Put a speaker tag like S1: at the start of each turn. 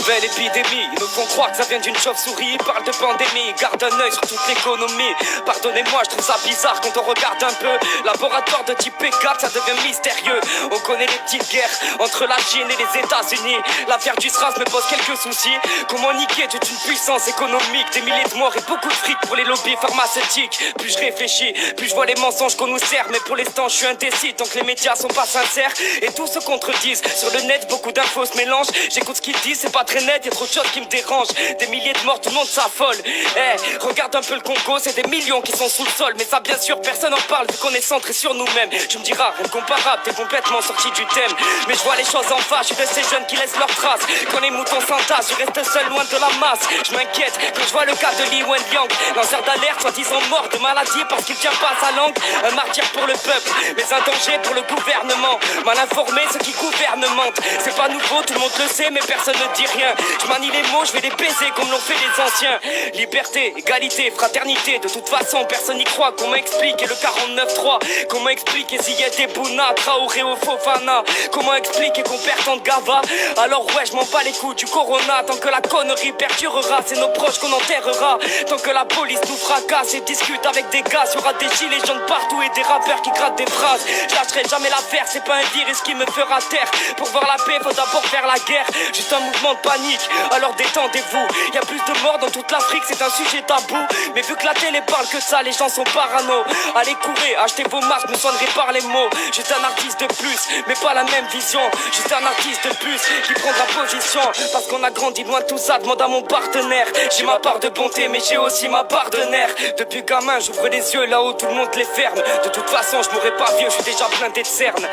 S1: nouvelle épidémie. Ils nous font croire que ça vient d'une chauve-souris. Ils parlent de pandémie, garde un œil sur toute l'économie. Pardonnez-moi, je trouve ça bizarre quand on regarde un peu. Laboratoire de type P4, ça devient mystérieux. On connaît les petites guerres entre la Chine et les États-Unis. L'affaire du SRAS me pose quelques soucis. Comment niquer toute une puissance économique? Des milliers de morts et beaucoup de fric pour les lobbies pharmaceutiques. Plus je réfléchis, plus je vois les mensonges qu'on nous sert. Mais pour l'instant je suis indécis tant que les médias sont pas sincères. Et tous se contredisent. Sur le net beaucoup d'infos se mélangent. J'écoute ce qu'ils disent, c'est pas très net, y'a trop de choses qui me dérangent. Des milliers de morts, tout le monde s'affole. Regarde un peu le Congo, c'est des millions qui sont sous le sol. Mais ça bien sûr personne en parle vu qu'on est centré sur nous-mêmes. Tu me diras, rien de comparable, t'es complètement sorti du thème. Mais je vois les choses en face, je suis de ces jeunes qui laissent leurs traces. Quand les moutons s'entassent, je reste seul loin de la masse. Je m'inquiète quand je vois le cas de Li Wenliang, lanceur d'alerte, soi-disant mort de maladie parce qu'il tient pas sa langue. Un martyr pour le peuple, mais un danger pour le gouvernement. Mal informé, ceux qui gouvernent mentent. C'est pas nouveau, tout le monde le sait, mais personne ne dit rien. Je manie les mots, je vais les baiser comme l'ont fait les anciens. Liberté, égalité, fraternité, de toute façon personne n'y croit. Comment expliquer le 49-3? Comment expliquer Ziyech et Bouna, Traoré au Fofana? Comment expliquer qu'on perd tant de gava? Alors ouais, je m'en bats les coups du corona. Tant que la connerie perdurera, c'est nos proches qu'on enterrera. Tant que la police nous fracasse et discute avec des gars, y'aura des gilets jaunes partout et des rappeurs qui grattent des phrases. Je lâcherai jamais l'affaire, c'est pas un virus qui me fera taire. Pour voir la paix, faut d'abord faire la guerre. Juste un mouvement de panique, alors détendez-vous. Y a plus de morts dans toute l'Afrique, c'est un sujet tabou. Mais vu que la télé parle que de ça, les gens sont parano. Allez courir, achetez vos masques, me soignerez par les mots. Juste un artiste de plus, mais pas la même vision. Juste un artiste de plus qui prendra position. Parce qu'on a grandi loin de tout ça, demande à mon partenaire. J'ai ma part de bonté, mais j'ai aussi ma part de nerfs. Depuis gamin, j'ouvre les yeux là où tout le monde les ferme. De toute façon, je mourrai pas vieux, je suis déjà blindé de cernes.